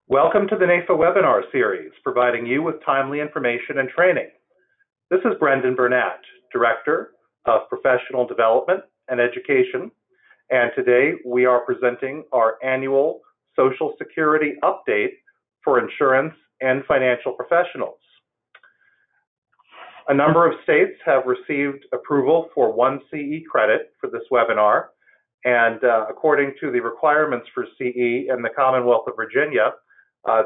Welcome to the NAFA webinar series, providing you with timely information and training. This is Brendan Burnett, Director of Professional Development and Education, and today we are presenting our annual Social Security update for insurance and financial professionals. A number of states have received approval for 1 CE credit for this webinar, and according to the requirements for CE in the Commonwealth of Virginia,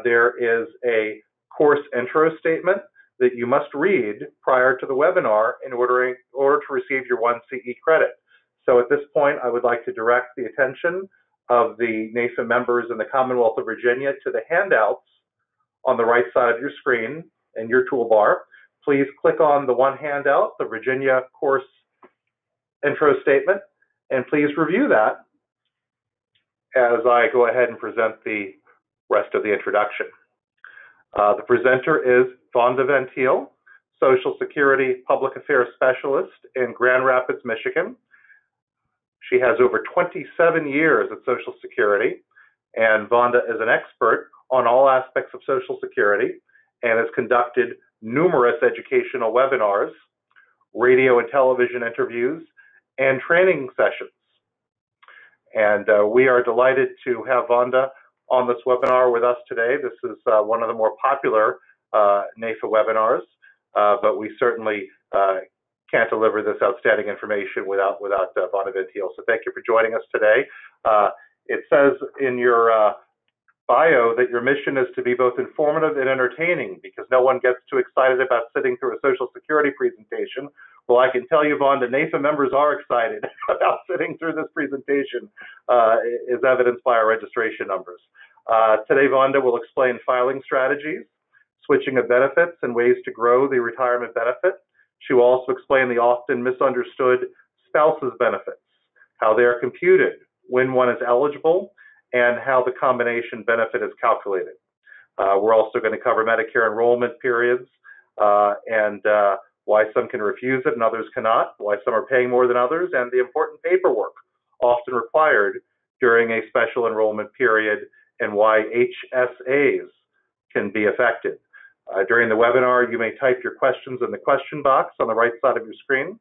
there is a course intro statement that you must read prior to the webinar in order to receive your 1 CE credit. So at this point, I would like to direct the attention of the NAFA members in the Commonwealth of Virginia to the handouts on the right side of your screen in your toolbar. Please click on the one handout, the Virginia course intro statement, and please review that as I go ahead and present the rest of the introduction. The presenter is Vonda Ventile, Social Security Public Affairs Specialist in Grand Rapids, Michigan. She has over 27 years at Social Security, and Vonda is an expert on all aspects of Social Security and has conducted numerous educational webinars, radio and television interviews, and training sessions. And we are delighted to have Vonda on this webinar with us today. This is one of the more popular NAFA webinars, but we certainly can't deliver this outstanding information without Vonda Ventile. So thank you for joining us today. It says in your bio that your mission is to be both informative and entertaining, because no one gets too excited about sitting through a Social Security presentation. Well, I can tell you, Vonda, NAFA members are excited about sitting through this presentation, is evidenced by our registration numbers. Today, Vonda will explain filing strategies, switching of benefits, and ways to grow the retirement benefit. She will also explain the often misunderstood spouse's benefits, how they are computed, when one is eligible, and how the combination benefit is calculated. We're also going to cover Medicare enrollment periods and why some can refuse it and others cannot, why some are paying more than others, and the important paperwork often required during a special enrollment period, and why HSAs can be affected. During the webinar, you may type your questions in the question box on the right side of your screen.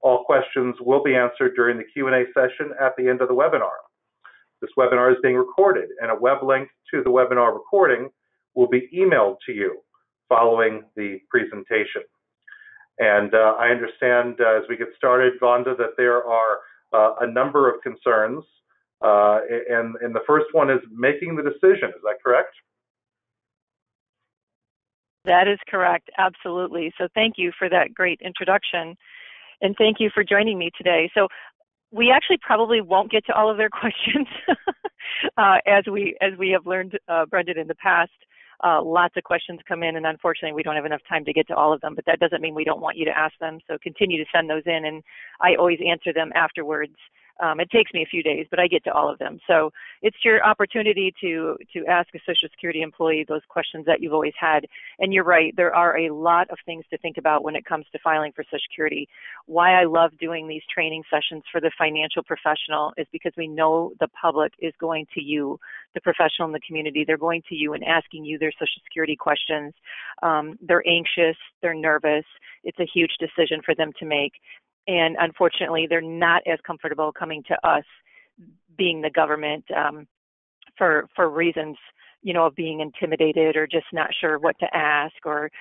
All questions will be answered during the Q&A session at the end of the webinar. This webinar is being recorded, and a web link to the webinar recording will be emailed to you following the presentation. And I understand as we get started, Vonda, that there are a number of concerns, and the first one is making the decision. Is that correct? That is correct, absolutely. So thank you for that great introduction, and thank you for joining me today. So we actually probably won't get to all of their questions as we have learned, Brendan, in the past. Lots of questions come in, and unfortunately we don't have enough time to get to all of them, but that doesn't mean we don't want you to ask them. So continue to send those in, and I always answer them afterwards. It takes me a few days, but I get to all of them. So it's your opportunity to ask a Social Security employee those questions that you've always had. And you're right, there are a lot of things to think about when it comes to filing for Social Security. Why I love doing these training sessions for the financial professional is because we know the public is going to you, the professional in the community. They're going to you and asking you their Social Security questions. They're anxious, they're nervous. It's a huge decision for them to make. And unfortunately, they're not as comfortable coming to us, being the government, for reasons, you know, of being intimidated or just not sure what to ask, or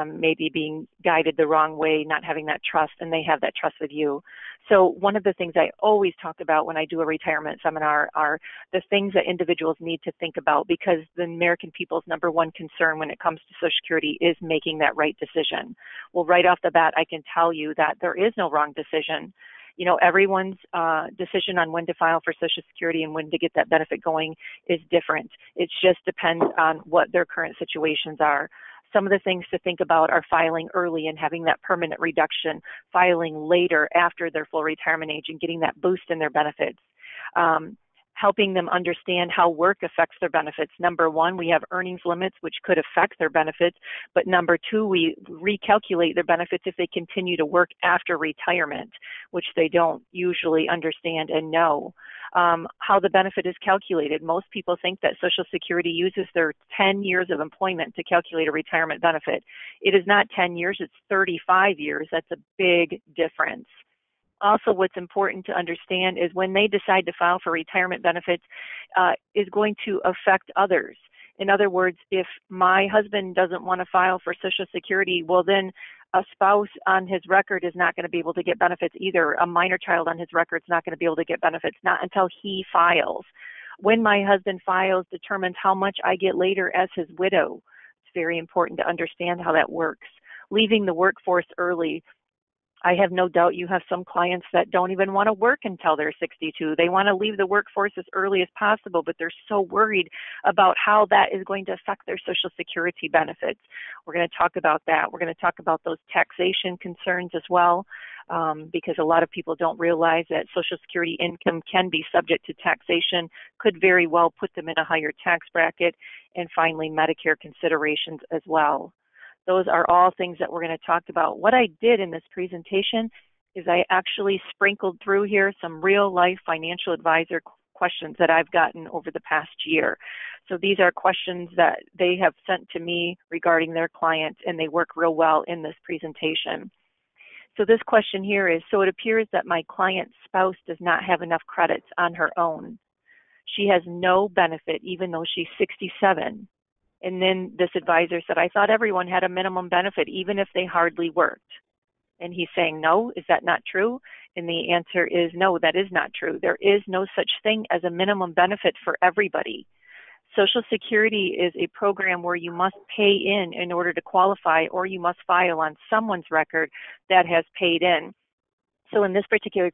maybe being guided the wrong way, not having that trust, and they have that trust with you. So one of the things I always talk about when I do a retirement seminar are the things that individuals need to think about, because the American people's number one concern when it comes to Social Security is making that right decision. Well, right off the bat, I can tell you that there is no wrong decision. You know, everyone's decision on when to file for Social Security and when to get that benefit going is different. It just depends on what their current situations are. Some of the things to think about are filing early and having that permanent reduction, filing later after their full retirement age and getting that boost in their benefits. helping them understand how work affects their benefits. Number one, we have earnings limits, which could affect their benefits. But number two, we recalculate their benefits if they continue to work after retirement, which they don't usually understand and know. How the benefit is calculated. Most people think that Social Security uses their 10 years of employment to calculate a retirement benefit. It is not 10 years, it's 35 years. That's a big difference. Also, what's important to understand is when they decide to file for retirement benefits, is going to affect others. In other words, if my husband doesn't want to file for Social Security, well, then a spouse on his record is not going to be able to get benefits either. A minor child on his record is not going to be able to get benefits, not until he files. When my husband files determines how much I get later as his widow. It's very important to understand how that works. Leaving the workforce early. I have no doubt you have some clients that don't even want to work until they're 62. They want to leave the workforce as early as possible, but they're so worried about how that is going to affect their Social Security benefits. We're going to talk about that. We're going to talk about those taxation concerns as well, because a lot of people don't realize that Social Security income can be subject to taxation, could very well put them in a higher tax bracket, and finally Medicare considerations as well. Those are all things that we're going to talk about. What I did in this presentation is I actually sprinkled through here some real life financial advisor questions that I've gotten over the past year. So these are questions that they have sent to me regarding their clients, and they work real well in this presentation. So this question here is, so it appears that my client's spouse does not have enough credits on her own. She has no benefit even though she's 67. And then this advisor said, I thought everyone had a minimum benefit, even if they hardly worked. And he's saying, no, is that not true? And the answer is no, that is not true. There is no such thing as a minimum benefit for everybody. Social Security is a program where you must pay in order to qualify, or you must file on someone's record that has paid in. So in this particular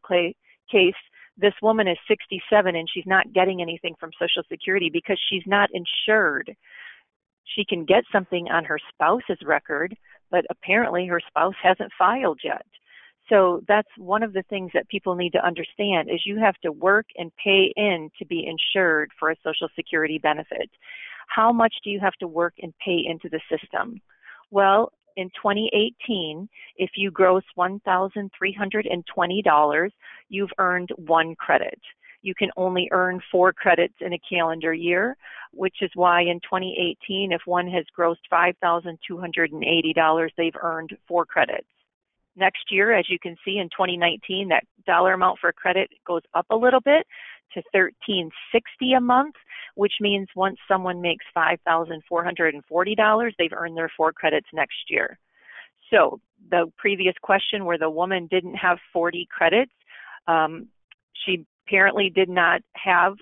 case, this woman is 67 and she's not getting anything from Social Security because she's not insured. She can get something on her spouse's record, but apparently her spouse hasn't filed yet. So that's one of the things that people need to understand is you have to work and pay in to be insured for a Social Security benefit. How much do you have to work and pay into the system? Well, in 2018, if you gross $1,320, you've earned 1 credit. You can only earn 4 credits in a calendar year, which is why in 2018, if one has grossed $5,280, they've earned 4 credits. Next year, as you can see in 2019, that dollar amount for credit goes up a little bit to $1,360 a month, which means once someone makes $5,440, they've earned their 4 credits next year. So the previous question where the woman didn't have 40 credits, she apparently did not have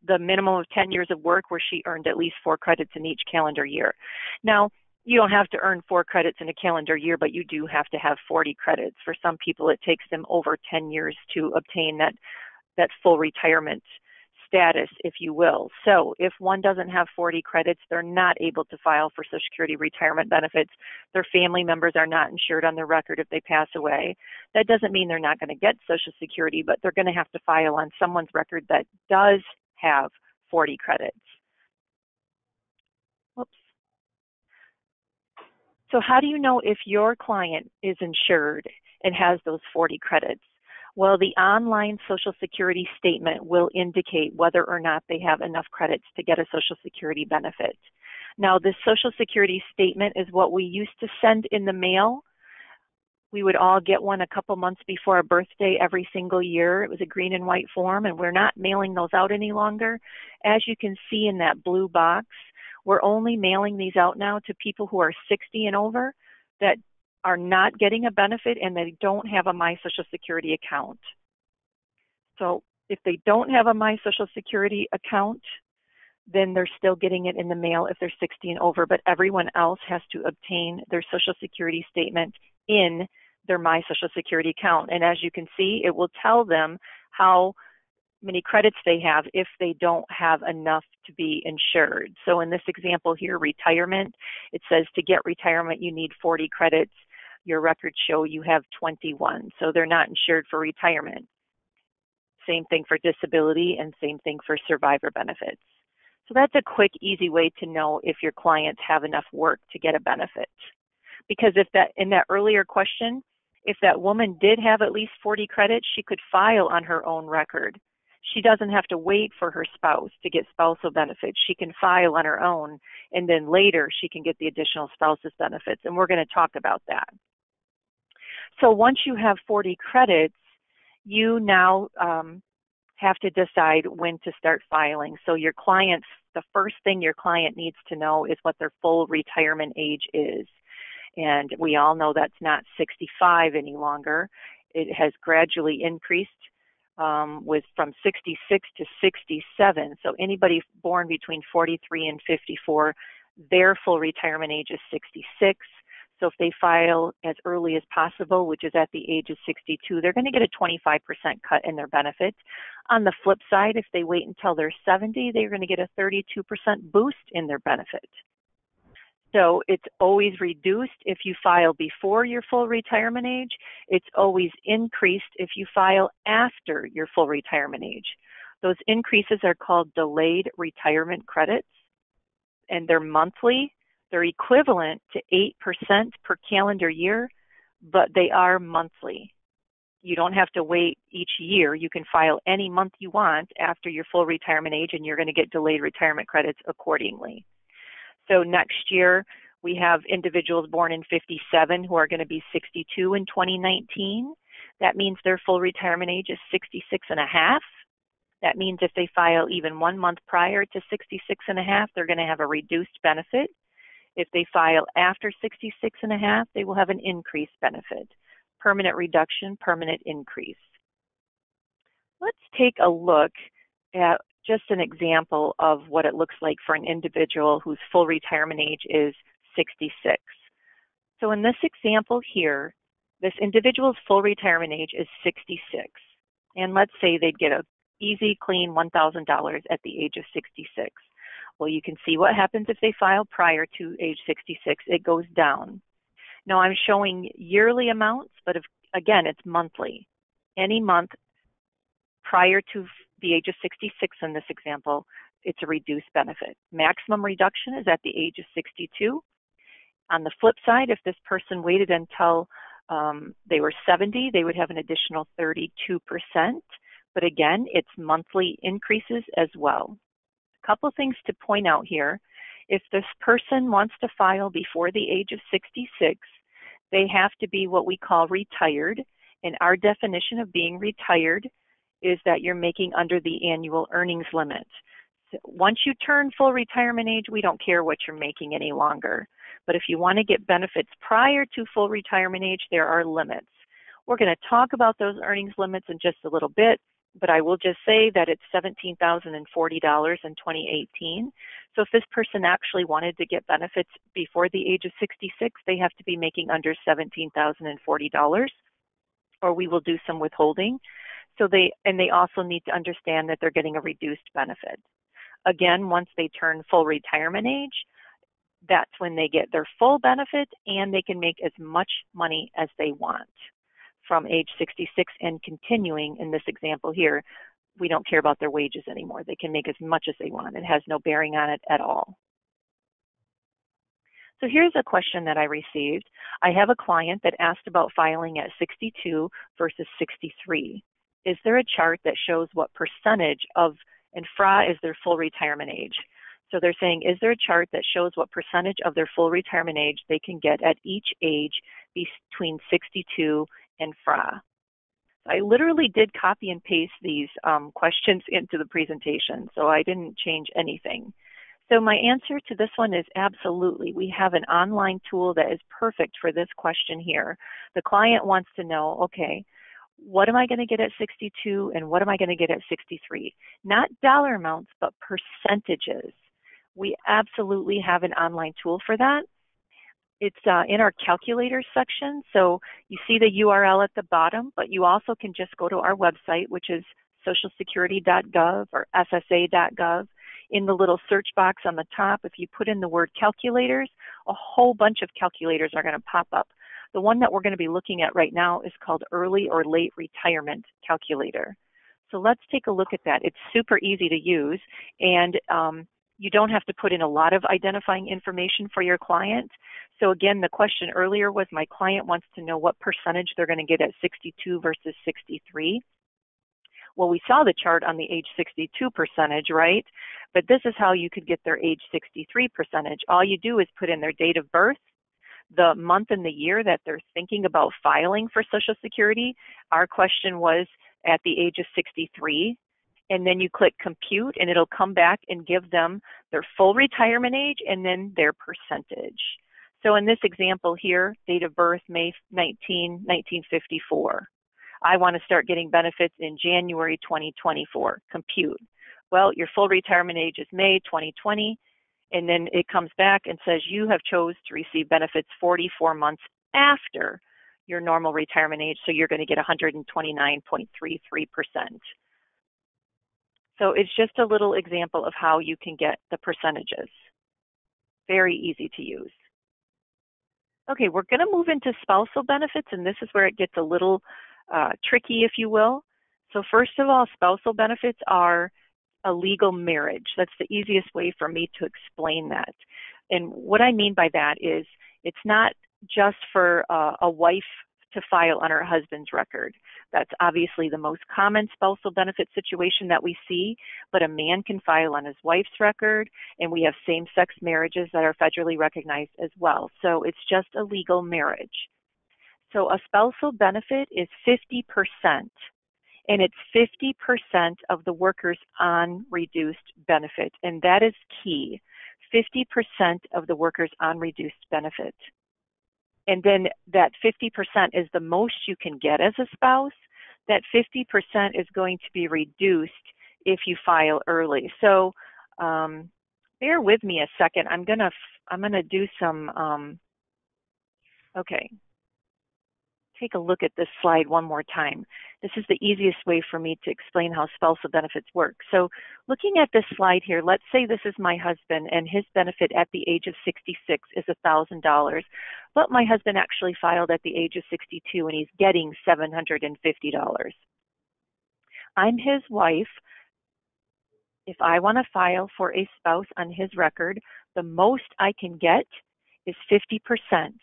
the minimum of 10 years of work where she earned at least 4 credits in each calendar year. Now, you don't have to earn 4 credits in a calendar year, but you do have to have 40 credits. For some people, it takes them over 10 years to obtain that full retirement status, if you will. So if one doesn't have 40 credits, they're not able to file for Social Security retirement benefits. Their family members are not insured on their record if they pass away. That doesn't mean they're not going to get Social Security, but they're going to have to file on someone's record that does have 40 credits. Whoops. So how do you know if your client is insured and has those 40 credits? Well, the online Social Security statement will indicate whether or not they have enough credits to get a Social Security benefit. Now, this Social Security statement is what we used to send in the mail. We would all get one a couple months before our birthday every single year. It was a green and white form, and we're not mailing those out any longer. As you can see in that blue box, we're only mailing these out now to people who are 60 and over that are not getting a benefit and they don't have a My Social Security account. So if they don't have a My Social Security account, then they're still getting it in the mail if they're 60 and over, but everyone else has to obtain their Social Security statement in their My Social Security account. And as you can see, it will tell them how many credits they have if they don't have enough to be insured. So in this example here, retirement, it says to get retirement, you need 40 credits. Your records show you have 21, so they're not insured for retirement. Same thing for disability and same thing for survivor benefits. So that's a quick, easy way to know if your clients have enough work to get a benefit. Because if that, in that earlier question, if that woman did have at least 40 credits, she could file on her own record. She doesn't have to wait for her spouse to get spousal benefits. She can file on her own, and then later she can get the additional spouse's benefits, and we're going to talk about that. So once you have 40 credits, you now have to decide when to start filing. So your clients, the first thing your client needs to know is what their full retirement age is. And we all know that's not 65 any longer. It has gradually increased from 66 to 67. So anybody born between 43 and 54, their full retirement age is 66. So if they file as early as possible, which is at the age of 62, they're going to get a 25% cut in their benefits. On the flip side, if they wait until they're 70, they're going to get a 32% boost in their benefit. So it's always reduced if you file before your full retirement age. It's always increased if you file after your full retirement age. Those increases are called delayed retirement credits, and they're monthly. They're equivalent to 8% per calendar year, but they are monthly. You don't have to wait each year. You can file any month you want after your full retirement age, and you're going to get delayed retirement credits accordingly. So next year, we have individuals born in 57 who are going to be 62 in 2019. That means their full retirement age is 66 and a half. That means if they file even 1 month prior to 66 and a half, they're going to have a reduced benefit. If they file after 66 and a half, they will have an increased benefit. Permanent reduction, permanent increase. Let's take a look at just an example of what it looks like for an individual whose full retirement age is 66. So in this example here, this individual's full retirement age is 66. And let's say they'd get a easy, clean $1,000 at the age of 66. Well, you can see what happens if they file prior to age 66. It goes down. Now I'm showing yearly amounts, but again, it's monthly. Any month prior to the age of 66 in this example, it's a reduced benefit. Maximum reduction is at the age of 62. On the flip side, if this person waited until they were 70, they would have an additional 32%. But again, it's monthly increases as well. A couple things to point out here. If this person wants to file before the age of 66, they have to be what we call retired. And our definition of being retired is that you're making under the annual earnings limit. So once you turn full retirement age, we don't care what you're making any longer. But if you want to get benefits prior to full retirement age, there are limits. We're going to talk about those earnings limits in just a little bit, but I will just say that it's $17,040 in 2018. So if this person actually wanted to get benefits before the age of 66, they have to be making under $17,040, or we will do some withholding. So they also need to understand that they're getting a reduced benefit. Again, once they turn full retirement age, that's when they get their full benefit, and they can make as much money as they want. From age 66 and continuing in this example here, we don't care about their wages anymore. They can make as much as they want. It has no bearing on it at all. So here's a question that I received. I have a client that asked about filing at 62 versus 63. Is there a chart that shows what percentage of, and FRA is their full retirement age. So they're saying, is there a chart that shows what percentage of their full retirement age they can get at each age between 62 and FRA? I literally did copy and paste these questions into the presentation, so I didn't change anything. So my answer to this one is absolutely. We have an online tool that is perfect for this question here. The client wants to know, okay, what am I going to get at 62 and what am I going to get at 63? Not dollar amounts, but percentages. We absolutely have an online tool for that. It's in our calculators section. So you see the URL at the bottom, but you also can just go to our website, which is socialsecurity.gov or ssa.gov. In the little search box on the top, if you put in the word calculators, a whole bunch of calculators are going to pop up. The one that we're going to be looking at right now is called Early or Late Retirement Calculator. So let's take a look at that. It's super easy to use, and you don't have to put in a lot of identifying information for your client. So again, the question earlier was my client wants to know what percentage they're going to get at 62 versus 63. Well, we saw the chart on the age 62 percentage, right? But this is how you could get their age 63 percentage. All you do is put in their date of birth, the month and the year that they're thinking about filing for Social Security. Our question was at the age of 63. And then you click compute, and it'll come back and give them their full retirement age and then their percentage. So in this example here, date of birth, May 19, 1954. I want to start getting benefits in January 2024. Compute. Well, your full retirement age is May 2020, and then it comes back and says you have chose to receive benefits 44 months after your normal retirement age, so you're going to get 129.33%. So it's just a little example of how you can get the percentages. Very easy to use. Okay, we're going to move into spousal benefits, and this is where it gets a little tricky, if you will. So first of all, spousal benefits are a legal marriage. That's the easiest way for me to explain that. And what I mean by that is it's not just for a wife to file on her husband's record. That's obviously the most common spousal benefit situation that we see, but a man can file on his wife's record, and we have same-sex marriages that are federally recognized as well. So it's just a legal marriage. So a spousal benefit is 50%, and it's 50% of the workers on reduced benefit, and that is key. 50% of the workers on reduced benefit. And then that 50% is the most you can get as a spouse. That 50% is going to be reduced if you file early. So bear with me a second. I'm gonna do some. Okay. Take a look at this slide one more time. This is the easiest way for me to explain how spousal benefits work. So looking at this slide here, let's say this is my husband and his benefit at the age of 66 is $1,000, but my husband actually filed at the age of 62 and he's getting $750. I'm his wife. If I want to file for a spouse on his record, the most I can get is 50%.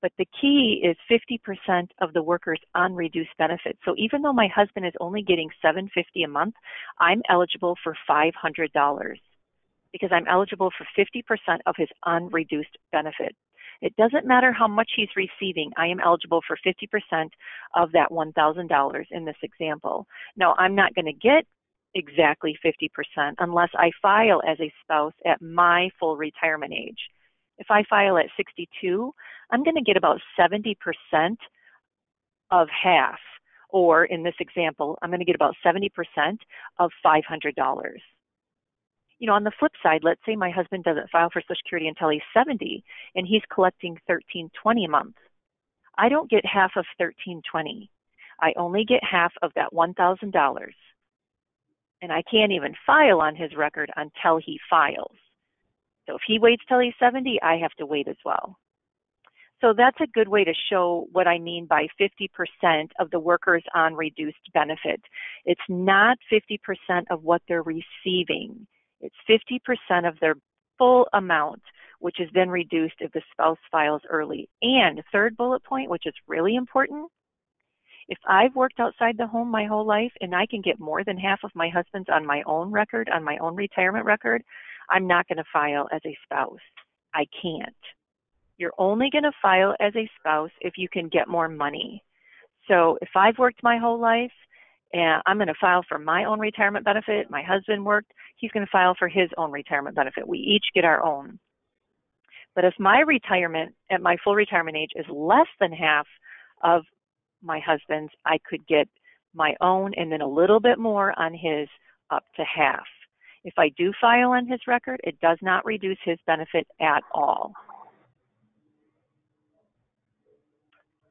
But the key is 50% of the workers on reduced benefits. So even though my husband is only getting $750 a month, I'm eligible for $500 because I'm eligible for 50% of his unreduced benefit. It doesn't matter how much he's receiving. I am eligible for 50% of that $1,000 in this example. Now, I'm not going to get exactly 50% unless I file as a spouse at my full retirement age. If I file at 62, I'm going to get about 70% of half, or in this example, I'm going to get about 70% of $500. You know, on the flip side, let's say my husband doesn't file for Social Security until he's 70 and he's collecting $1,320 a month. I don't get half of $1,320. I only get half of that $1,000. And I can't even file on his record until he files. So if he waits till he's 70, I have to wait as well. So that's a good way to show what I mean by 50% of the workers on reduced benefit. It's not 50% of what they're receiving. It's 50% of their full amount, which is then reduced if the spouse files early. And third bullet point, which is really important, if I've worked outside the home my whole life and I can get more than half of my husband's on my own record, on my own retirement record, I'm not going to file as a spouse. I can't. You're only going to file as a spouse if you can get more money. So if I've worked my whole life and I'm going to file for my own retirement benefit, my husband worked, he's going to file for his own retirement benefit. We each get our own. But if my retirement at my full retirement age is less than half of my husband's, I could get my own and then a little bit more on his up to half. If I do file on his record, it does not reduce his benefit at all.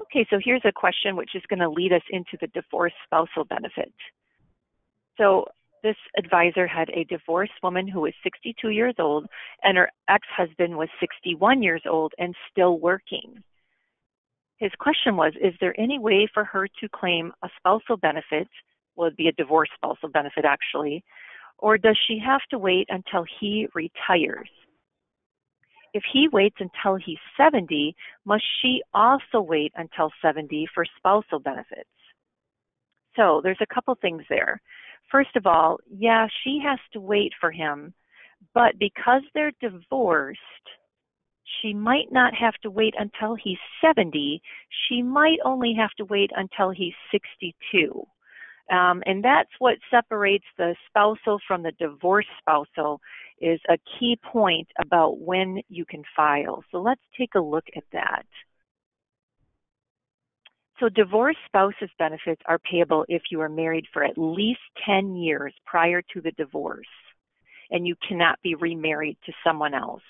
Okay, so here's a question which is going to lead us into the divorced spousal benefit. So this advisor had a divorced woman who was 62 years old, and her ex-husband was 61 years old and still working. His question was, is there any way for her to claim a spousal benefit Well, it'd be a divorce spousal benefit actually. Or does she have to wait until he retires? If he waits until he's 70, must she also wait until 70 for spousal benefits? So there's a couple things there. First of all, yeah, she has to wait for him, but because they're divorced, she might not have to wait until he's 70. She might only have to wait until he's 62. And that's what separates the spousal from the divorce spousal, is a key point about when you can file. So let's take a look at that. So divorce spouse's benefits are payable if you are married for at least 10 years prior to the divorce, and you cannot be remarried to someone else.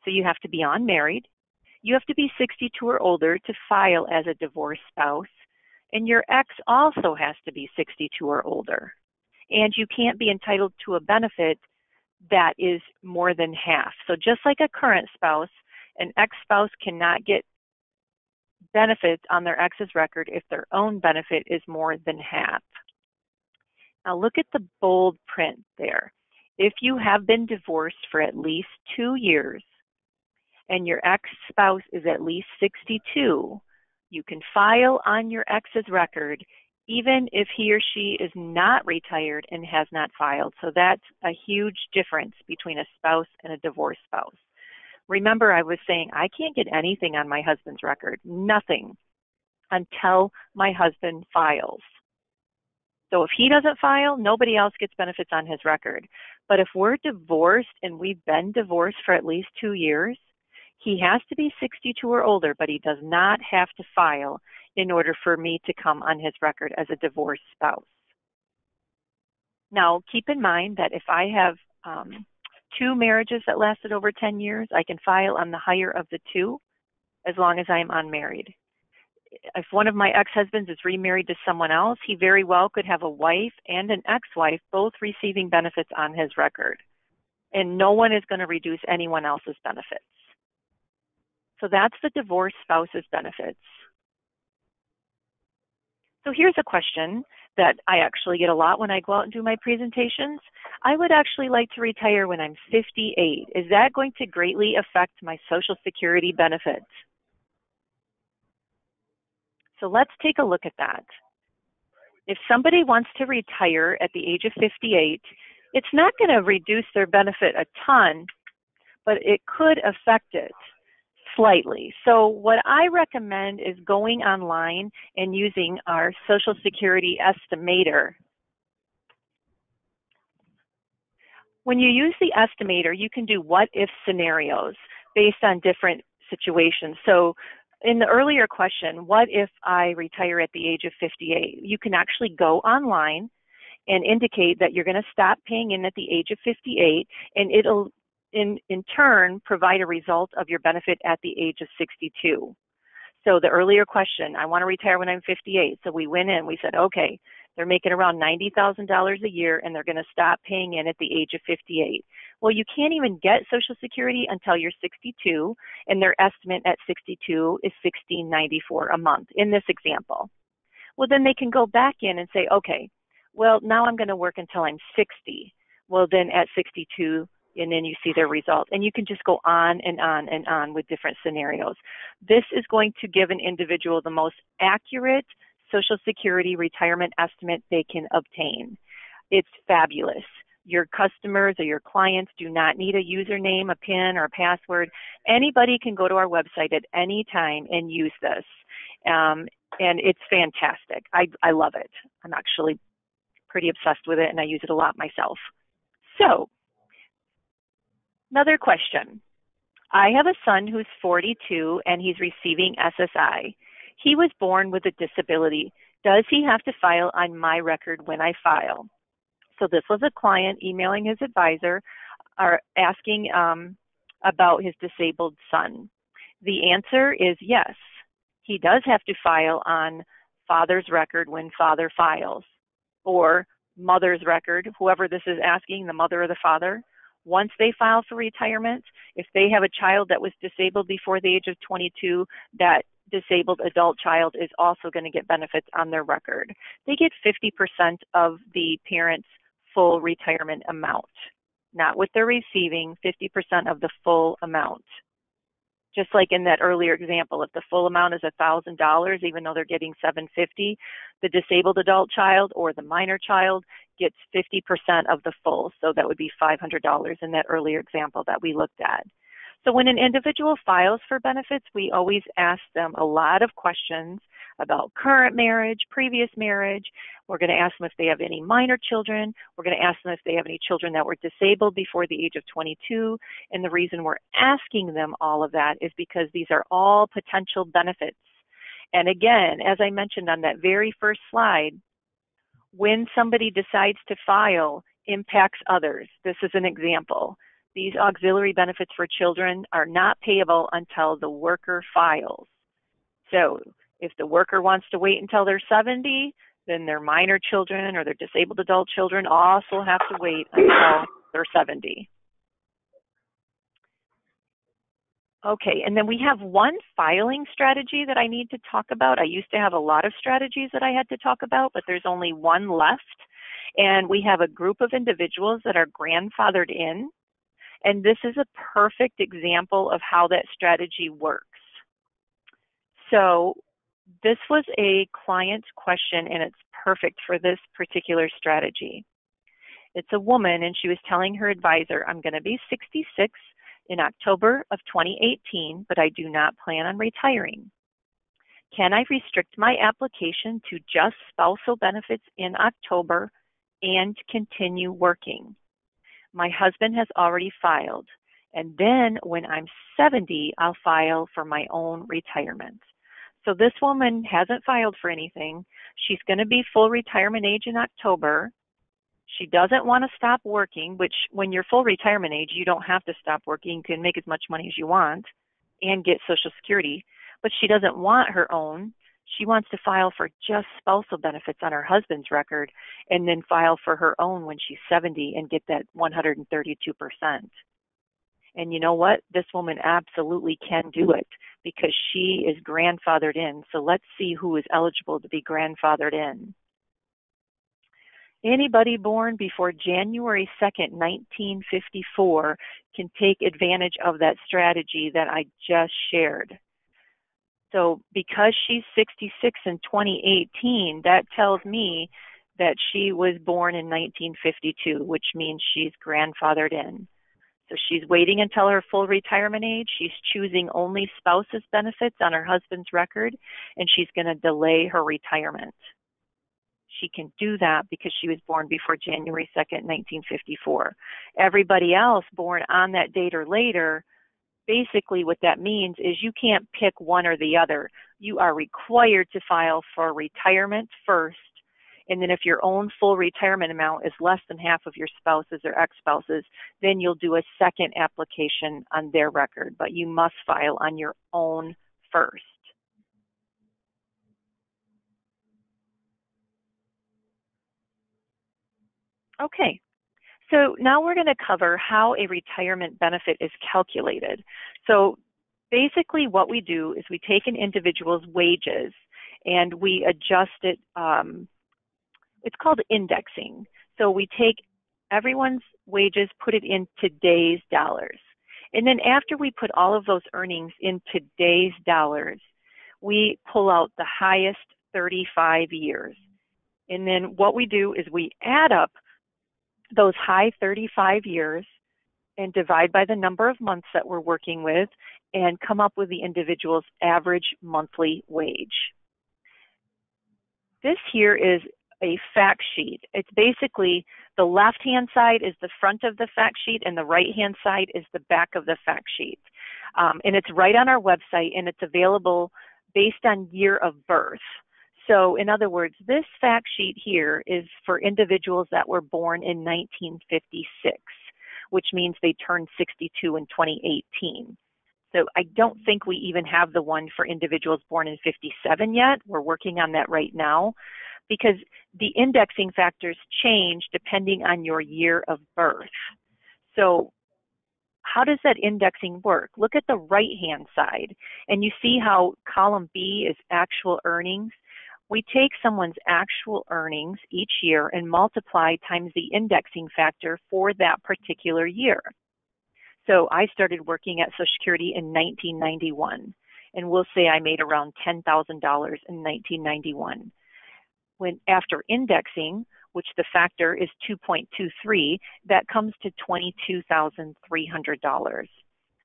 So you have to be unmarried. You have to be 62 or older to file as a divorce spouse, and your ex also has to be 62 or older. And you can't be entitled to a benefit that is more than half. So just like a current spouse, an ex-spouse cannot get benefits on their ex's record if their own benefit is more than half. Now look at the bold print there. If you have been divorced for at least 2 years and your ex-spouse is at least 62, you can file on your ex's record even if he or she is not retired and has not filed. So that's a huge difference between a spouse and a divorced spouse. Remember, I was saying I can't get anything on my husband's record, nothing, until my husband files. So if he doesn't file, nobody else gets benefits on his record. But if we're divorced and we've been divorced for at least 2 years, he has to be 62 or older, but he does not have to file in order for me to come on his record as a divorced spouse. Now, keep in mind that if I have 2 marriages that lasted over 10 years, I can file on the higher of the 2 as long as I am unmarried. If one of my ex-husbands is remarried to someone else, he very well could have a wife and an ex-wife both receiving benefits on his record. And no one is going to reduce anyone else's benefits. So that's the divorced spouse's benefits. So here's a question that I actually get a lot when I go out and do my presentations. I would actually like to retire when I'm 58. Is that going to greatly affect my Social Security benefits? So let's take a look at that. If somebody wants to retire at the age of 58, it's not going to reduce their benefit a ton, but it could affect it slightly. So what I recommend is going online and using our Social Security estimator. When you use the estimator, you can do what-if scenarios based on different situations. So in the earlier question, what if I retire at the age of 58? You can actually go online and indicate that you're going to stop paying in at the age of 58, and it'll in turn provide a result of your benefit at the age of 62. So the earlier question, I want to retire when I'm 58. So we went in, we said, okay, they're making around $90,000 a year and they're going to stop paying in at the age of 58. Well, you can't even get Social Security until you're 62, and their estimate at 62 is $16.94 a month in this example. Well, then they can go back in and say, okay, well, now I'm going to work until I'm 60. Well, then at 62, and then you see their result. And you can just go on and on and on with different scenarios. This is going to give an individual the most accurate Social Security retirement estimate they can obtain. It's fabulous. Your customers or your clients do not need a username, a PIN, or a password. Anybody can go to our website at any time and use this. And it's fantastic. I love it. I'm actually pretty obsessed with it, and I use it a lot myself. So, another question. I have a son who's 42 and he's receiving SSI. He was born with a disability. Does he have to file on my record when I file? So this was a client emailing his advisor or asking about his disabled son. The answer is yes. He does have to file on father's record when father files, or mother's record, whoever this is asking, the mother or the father. Once they file for retirement, if they have a child that was disabled before the age of 22, that disabled adult child is also going to get benefits on their record. They get 50% of the parent's full retirement amount, not what they're receiving, 50% of the full amount. Just like in that earlier example, if the full amount is $1,000, even though they're getting $750, the disabled adult child or the minor child gets 50% of the full. So that would be $500 in that earlier example that we looked at. So when an individual files for benefits, we always ask them a lot of questions about current marriage, previous marriage. We're going to ask them if they have any minor children. We're going to ask them if they have any children that were disabled before the age of 22. And the reason we're asking them all of that is because these are all potential benefits. And again, as I mentioned on that very first slide, when somebody decides to file, impacts others. This is an example. These auxiliary benefits for children are not payable until the worker files. So if the worker wants to wait until they're 70, then their minor children or their disabled adult children also have to wait until they're 70. Okay, and then we have one filing strategy that I need to talk about. I used to have a lot of strategies that I had to talk about, but there's only one left. And we have a group of individuals that are grandfathered in. And this is a perfect example of how that strategy works. So this was a client question, and it's perfect for this particular strategy. It's a woman, and she was telling her advisor, I'm going to be 66 in October of 2018, but I do not plan on retiring. Can I restrict my application to just spousal benefits in October and continue working? My husband has already filed, and then when I'm 70, I'll file for my own retirement. So this woman hasn't filed for anything. She's going to be full retirement age in October. She doesn't want to stop working, which when you're full retirement age, you don't have to stop working. You can make as much money as you want and get Social Security, but she doesn't want her own. She wants to file for just spousal benefits on her husband's record and then file for her own when she's 70 and get that 132%. And you know what? This woman absolutely can do it because she is grandfathered in. So let's see who is eligible to be grandfathered in. Anybody born before January 2nd, 1954 can take advantage of that strategy that I just shared. So because she's 66 in 2018, that tells me that she was born in 1952, which means she's grandfathered in. So she's waiting until her full retirement age. She's choosing only spouse's benefits on her husband's record, and she's going to delay her retirement. She can do that because she was born before January 2nd, 1954. Everybody else born on that date or later, basically what that means is you can't pick one or the other. You are required to file for retirement first, and then if your own full retirement amount is less than half of your spouse's or ex-spouse's, then you'll do a second application on their record, but you must file on your own first. Okay, so now we're going to cover how a retirement benefit is calculated. So basically what we do is we take an individual's wages and we adjust it. It's called indexing. So we take everyone's wages, put it in today's dollars. And then after we put all of those earnings in today's dollars, we pull out the highest 35 years. And then what we do is we add up those high 35 years and divide by the number of months that we're working with and come up with the individual's average monthly wage. This here is a fact sheet. It's basically the left-hand side is the front of the fact sheet and the right-hand side is the back of the fact sheet. And it's right on our website and it's available based on year of birth. So in other words, this fact sheet here is for individuals that were born in 1956, which means they turned 62 in 2018. So I don't think we even have the one for individuals born in 57 yet. We're working on that right now because the indexing factors change depending on your year of birth. So how does that indexing work? Look at the right-hand side, and you see how column B is actual earnings. We take someone's actual earnings each year and multiply times the indexing factor for that particular year. So I started working at Social Security in 1991, and we'll say I made around $10,000 in 1991. When after indexing, which the factor is 2.23, that comes to $22,300.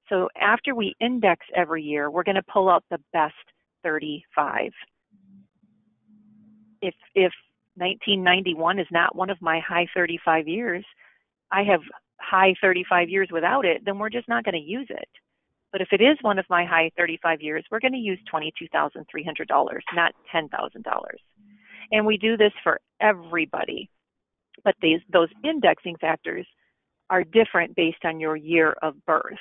So after we index every year, we're going to pull out the best 35. If 1991 is not one of my high 35 years, I have high 35 years without it, then we're just not going to use it. But if it is one of my high 35 years, we're going to use $22,300, not $10,000. And we do this for everybody. But those indexing factors are different based on your year of birth.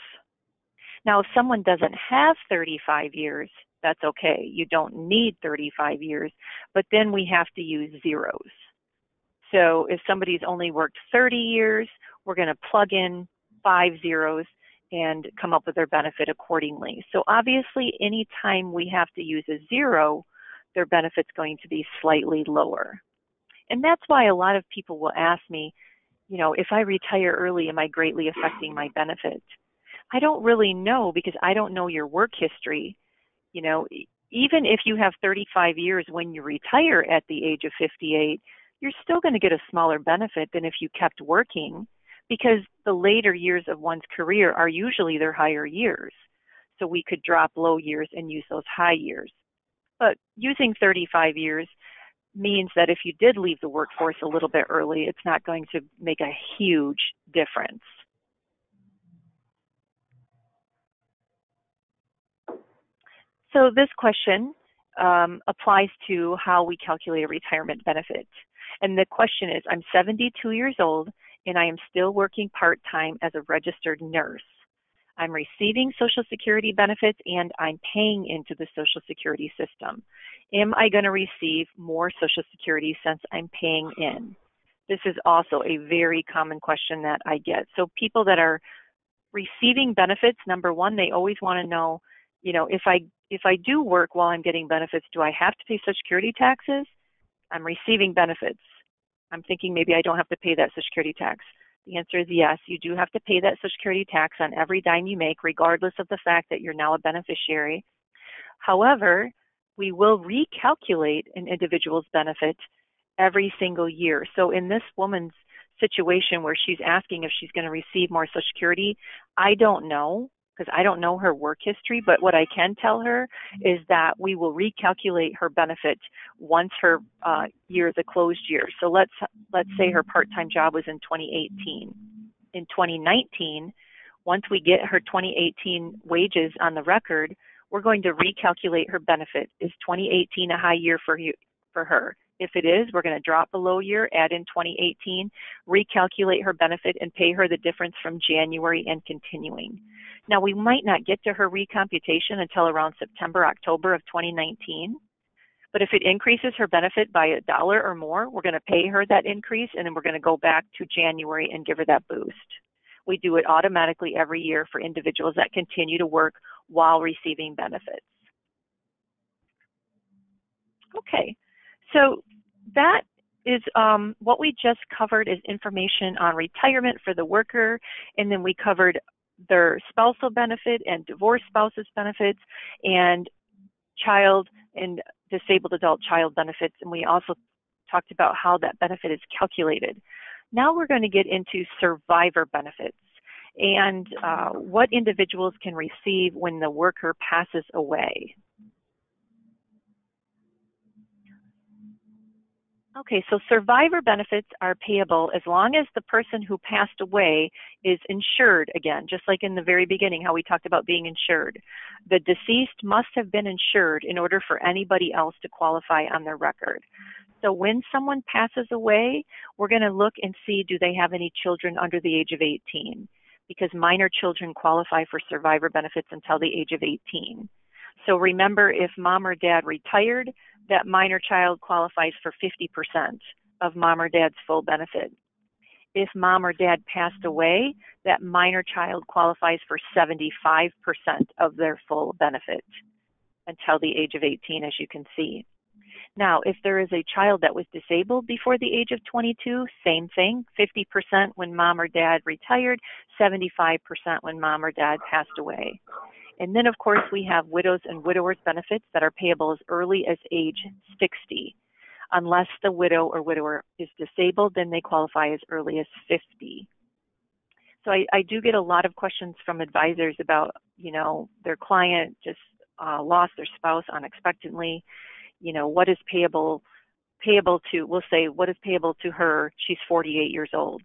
Now, if someone doesn't have 35 years, that's okay. You don't need 35 years, but then we have to use zeros. So if somebody's only worked 30 years, we're going to plug in 5 zeros and come up with their benefit accordingly. So obviously, anytime we have to use a zero, their benefit's going to be slightly lower. And that's why a lot of people will ask me, you know, if I retire early, am I greatly affecting my benefit? I don't really know because I don't know your work history. You know, even if you have 35 years when you retire at the age of 58, you're still going to get a smaller benefit than if you kept working, because the later years of one's career are usually their higher years. So we could drop low years and use those high years. But using 35 years means that if you did leave the workforce a little bit early, it's not going to make a huge difference. So this question applies to how we calculate a retirement benefit. And the question is, I'm 72 years old and I am still working part-time as a registered nurse. I'm receiving Social Security benefits and I'm paying into the Social Security system. Am I going to receive more Social Security since I'm paying in? This is also a very common question that I get. So people that are receiving benefits, number one, they always want to know, you know, if I do work while I'm getting benefits, do I have to pay Social Security taxes? I'm receiving benefits. I'm thinking maybe I don't have to pay that Social Security tax. The answer is yes, you do have to pay that Social Security tax on every dime you make, regardless of the fact that you're now a beneficiary. However, we will recalculate an individual's benefit every single year. So in this woman's situation where she's asking if she's going to receive more Social Security, I don't know, because I don't know her work history, but what I can tell her is that we will recalculate her benefit once her year is a closed year. So let's say her part-time job was in 2018. In 2019, once we get her 2018 wages on the record, we're going to recalculate her benefit. Is 2018 a high year for her? If it is, we're going to drop the low year, add in 2018, recalculate her benefit, and pay her the difference from January and continuing. Now, we might not get to her recomputation until around September, October of 2019. But if it increases her benefit by $1 or more, we're going to pay her that increase, and then we're going to go back to January and give her that boost. We do it automatically every year for individuals that continue to work while receiving benefits. Okay, so that is what we just covered is information on retirement for the worker, and then we covered their spousal benefit and divorced spouses benefits and child and disabled adult child benefits, and we also talked about how that benefit is calculated. Now we're going to get into survivor benefits and what individuals can receive when the worker passes away. Okay, so survivor benefits are payable as long as the person who passed away is insured again, just like in the very beginning how we talked about being insured. The deceased must have been insured in order for anybody else to qualify on their record. So when someone passes away, we're going to look and see, do they have any children under the age of 18? Because minor children qualify for survivor benefits until the age of 18. So remember, if mom or dad retired, that minor child qualifies for 50% of mom or dad's full benefit. If mom or dad passed away, that minor child qualifies for 75% of their full benefit until the age of 18, as you can see. Now, if there is a child that was disabled before the age of 22, same thing, 50% when mom or dad retired, 75% when mom or dad passed away. And then, of course, we have widows and widowers benefits that are payable as early as age 60. Unless the widow or widower is disabled, then they qualify as early as 50. So I do get a lot of questions from advisors about, their client just lost their spouse unexpectedly. What is payable to, we'll say, what is payable to her? She's 48 years old.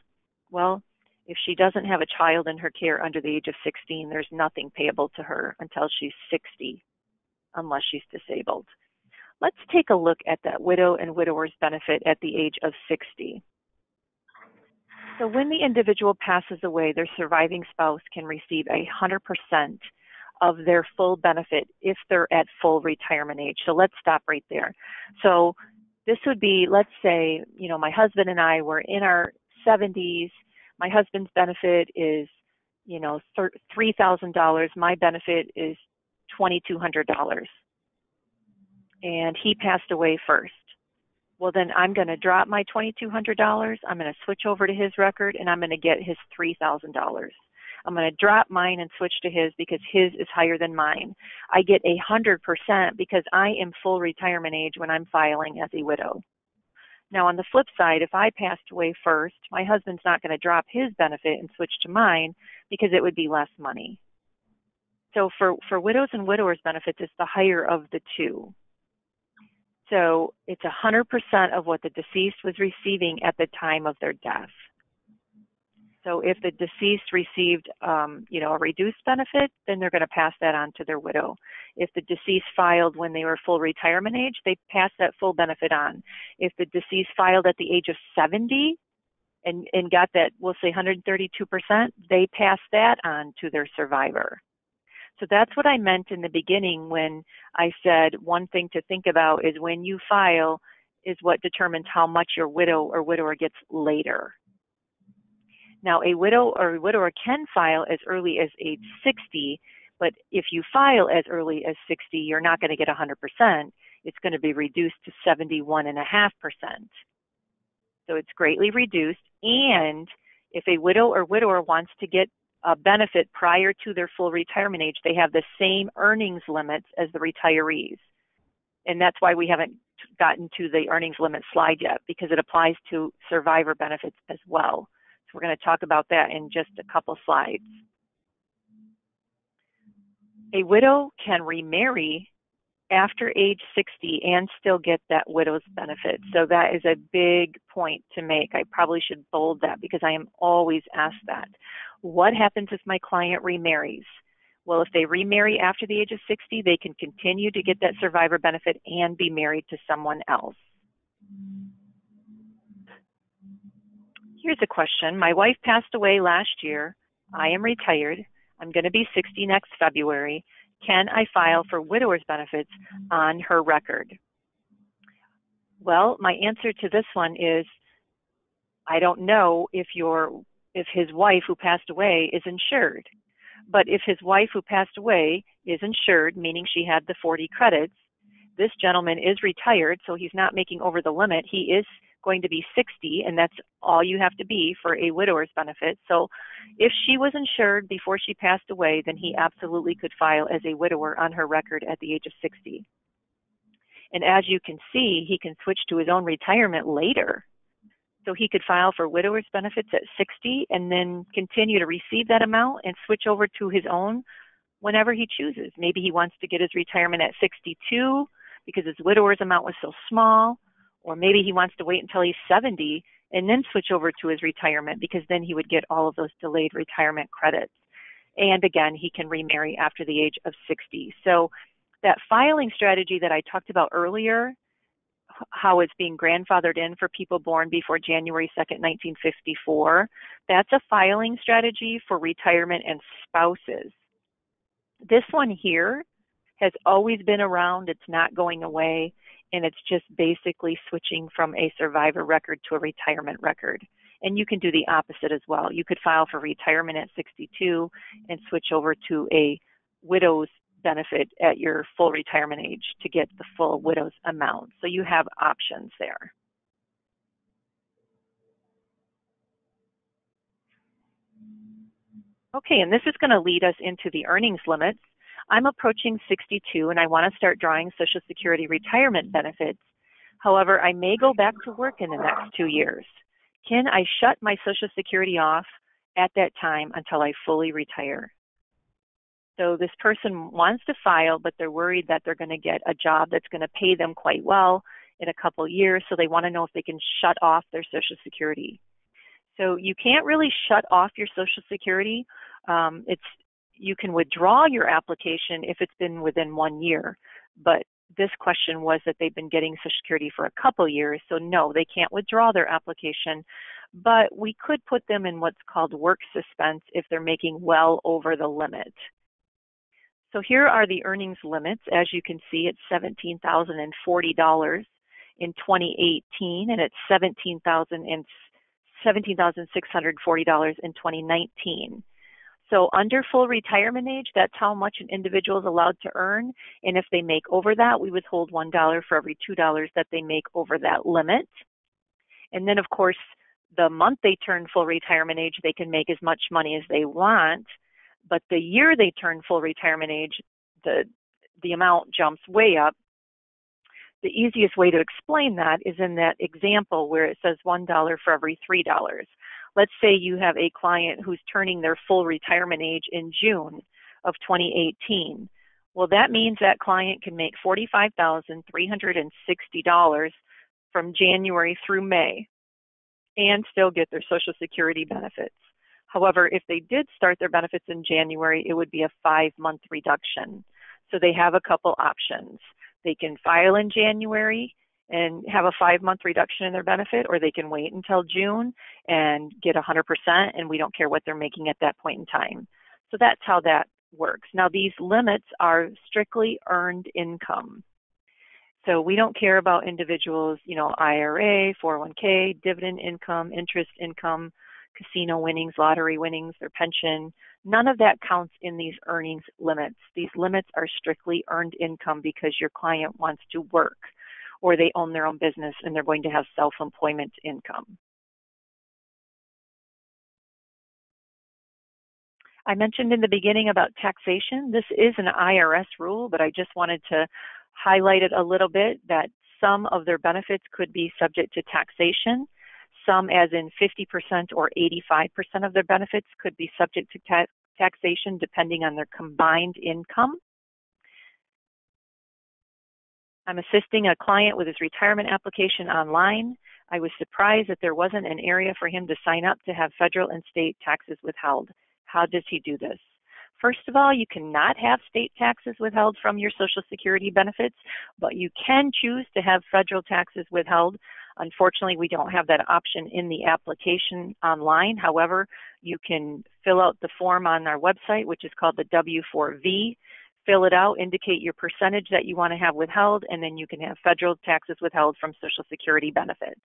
Well, if she doesn't have a child in her care under the age of 16, there's nothing payable to her until she's 60, unless she's disabled. Let's take a look at that widow and widower's benefit at the age of 60. So when the individual passes away, their surviving spouse can receive 100% of their full benefit if they're at full retirement age. So let's stop right there. So this would be, let's say, my husband and I were in our 70s. My husband's benefit is, $3,000. My benefit is $2,200. And he passed away first. Well, then I'm going to drop my $2,200. I'm going to switch over to his record, and I'm going to get his $3,000. I'm going to drop mine and switch to his because his is higher than mine. I get 100% because I am full retirement age when I'm filing as a widow. Now, on the flip side, if I passed away first, my husband's not going to drop his benefit and switch to mine because it would be less money. So for widows and widowers benefits, it's the higher of the two. So it's 100% of what the deceased was receiving at the time of their death. So if the deceased received, a reduced benefit, then they're going to pass that on to their widow. If the deceased filed when they were full retirement age, they pass that full benefit on. If the deceased filed at the age of 70 and got that, we'll say 132%, they pass that on to their survivor. So that's what I meant in the beginning when I said one thing to think about is when you file is what determines how much your widow or widower gets later. Now, a widow or a widower can file as early as age 60, but if you file as early as 60, you're not going to get 100%. It's going to be reduced to 71.5%. So it's greatly reduced. And if a widow or widower wants to get a benefit prior to their full retirement age, they have the same earnings limits as the retirees. And that's why we haven't gotten to the earnings limit slide yet, because it applies to survivor benefits as well. So we're going to talk about that in just a couple slides. A widow can remarry after age 60 and still get that widow's benefit. So that is a big point to make. I probably should bold that because I am always asked that. What happens if my client remarries? Well, if they remarry after the age of 60, they can continue to get that survivor benefit and be married to someone else. Here's a question. My wife passed away last year. I am retired. I'm going to be 60 next February. Can I file for widower's benefits on her record? Well, my answer to this one is I don't know if his wife who passed away is insured. But if his wife who passed away is insured, meaning she had the 40 credits, this gentleman is retired, so he's not making over the limit. He is going to be 60, and that's all you have to be for a widower's benefit. So if she was insured before she passed away, then he absolutely could file as a widower on her record at the age of 60. And as you can see, he can switch to his own retirement later. So he could file for widower's benefits at 60 and then continue to receive that amount and switch over to his own whenever he chooses. Maybe he wants to get his retirement at 62 because his widower's amount was so small, or maybe he wants to wait until he's 70 and then switch over to his retirement because then he would get all of those delayed retirement credits. And again, he can remarry after the age of 60. So that filing strategy that I talked about earlier, how it's being grandfathered in for people born before January 2nd, 1954, that's a filing strategy for retirement and spouses. This one here has always been around. It's not going away, and it's just basically switching from a survivor record to a retirement record. And you can do the opposite as well. You could file for retirement at 62 and switch over to a widow's benefit at your full retirement age to get the full widow's amount. So you have options there. Okay, and this is going to lead us into the earnings limits. I'm approaching 62 and I want to start drawing Social Security retirement benefits. However, I may go back to work in the next 2 years. Can I shut my Social Security off at that time until I fully retire? So this person wants to file, but they're worried that they're going to get a job that's going to pay them quite well in a couple of years, so they want to know if they can shut off their Social Security. So you can't really shut off your Social Security. You can withdraw your application if it's been within 1 year, but this question was that they've been getting Social Security for a couple years, so no, they can't withdraw their application, but we could put them in what's called work suspense if they're making well over the limit. So here are the earnings limits. As you can see, it's $17,040 in 2018, and it's $17,640 in 2019. So under full retirement age, that's how much an individual is allowed to earn. And if they make over that, we withhold $1 for every $2 that they make over that limit. And then, of course, the month they turn full retirement age, they can make as much money as they want. But the year they turn full retirement age, the amount jumps way up. The easiest way to explain that is in that example where it says $1 for every $3. Let's say you have a client who's turning their full retirement age in June of 2018. Well, that means that client can make $45,360 from January through May and still get their Social Security benefits. However, if they did start their benefits in January, it would be a 5-month reduction. So they have a couple options. They can file in January and have a 5-month reduction in their benefit, or they can wait until June and get 100%, and we don't care what they're making at that point in time. So that's how that works. Now, these limits are strictly earned income. So we don't care about individuals, IRA, 401k, dividend income, interest income, casino winnings, lottery winnings, their pension. None of that counts in these earnings limits. These limits are strictly earned income because your client wants to work or they own their own business and they're going to have self-employment income. I mentioned in the beginning about taxation. This is an IRS rule, but I just wanted to highlight it a little bit that some of their benefits could be subject to taxation. Some, as in 50% or 85% of their benefits, could be subject to taxation depending on their combined income. I'm assisting a client with his retirement application online. I was surprised that there wasn't an area for him to sign up to have federal and state taxes withheld. How does he do this? First of all, you cannot have state taxes withheld from your Social Security benefits, but you can choose to have federal taxes withheld. Unfortunately, we don't have that option in the application online. However, you can fill out the form on our website, which is called the W-4V. Fill it out, indicate your percentage that you want to have withheld, and then you can have federal taxes withheld from Social Security benefits.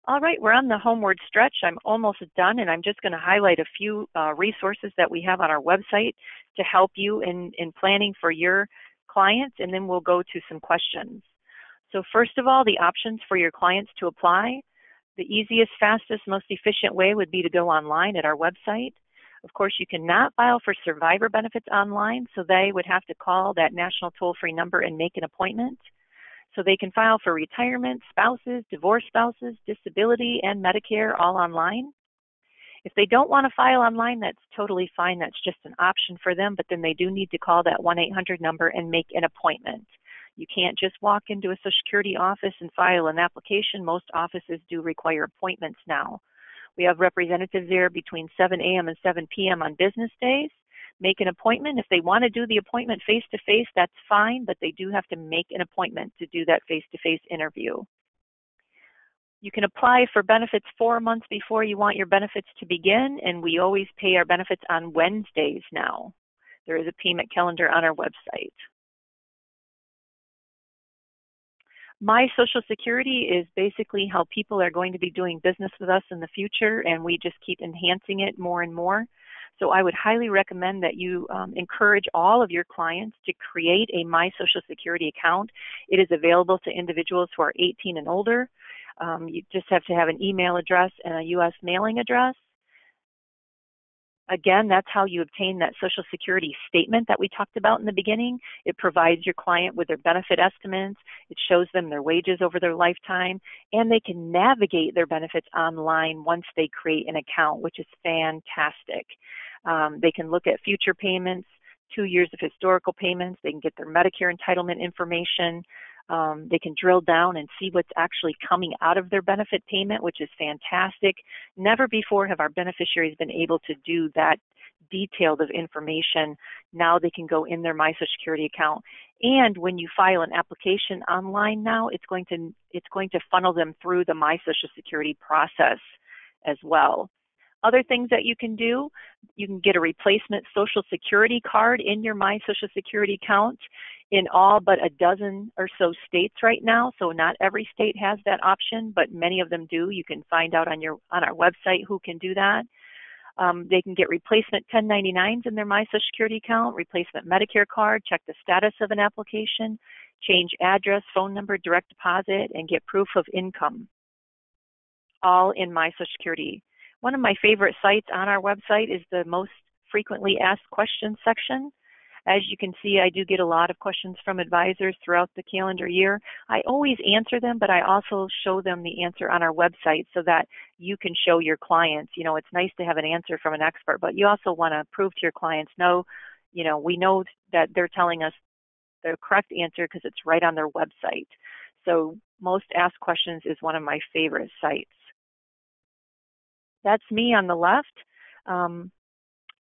All right, we're on the homeward stretch. I'm almost done, and I'm just going to highlight a few resources that we have on our website to help you in planning for your clients, and then we'll go to some questions. So first of all, the options for your clients to apply. The easiest, fastest, most efficient way would be to go online at our website. Of course, you cannot file for survivor benefits online, so they would have to call that national toll-free number and make an appointment. So they can file for retirement, spouses, divorced spouses, disability, and Medicare all online. If they don't want to file online, that's totally fine. That's just an option for them, but then they do need to call that 1-800 number and make an appointment. You can't just walk into a Social Security office and file an application. Most offices do require appointments now. We have representatives there between 7 a.m. and 7 p.m. on business days. Make an appointment. If they want to do the appointment face-to-face, that's fine, but they do have to make an appointment to do that face-to-face interview. You can apply for benefits 4 months before you want your benefits to begin, and we always pay our benefits on Wednesdays now. There is a payment calendar on our website. My Social Security is basically how people are going to be doing business with us in the future, and we just keep enhancing it more and more. So I would highly recommend that you encourage all of your clients to create a My Social Security account. It is available to individuals who are 18 and older. You just have to have an email address and a U.S. mailing address. Again, that's how you obtain that Social Security statement that we talked about in the beginning. It provides your client with their benefit estimates. It shows them their wages over their lifetime, and they can navigate their benefits online once they create an account, which is fantastic. They can look at future payments, 2 years of historical payments. They can get their Medicare entitlement information. They can drill down and see what's actually coming out of their benefit payment, which is fantastic. Never before have our beneficiaries been able to do that detailed of information. Now they can go in their My Social Security account. And when you file an application online now, it's going to funnel them through the My Social Security process as well. Other things that you can do, you can get a replacement Social Security card in your My Social Security account in all but a dozen or so states right now. So not every state has that option, but many of them do. You can find out on our website who can do that. They can get replacement 1099s in their My Social Security account, replacement Medicare card, check the status of an application, change address, phone number, direct deposit, and get proof of income, all in My Social Security. One of my favorite sites on our website is the most frequently asked questions section. As you can see, I do get a lot of questions from advisors throughout the calendar year. I always answer them, but I also show them the answer on our website so that you can show your clients. You know, it's nice to have an answer from an expert, but you also want to prove to your clients, no, you know, we know that they're telling us the correct answer because it's right on their website. So most asked questions is one of my favorite sites. That's me on the left.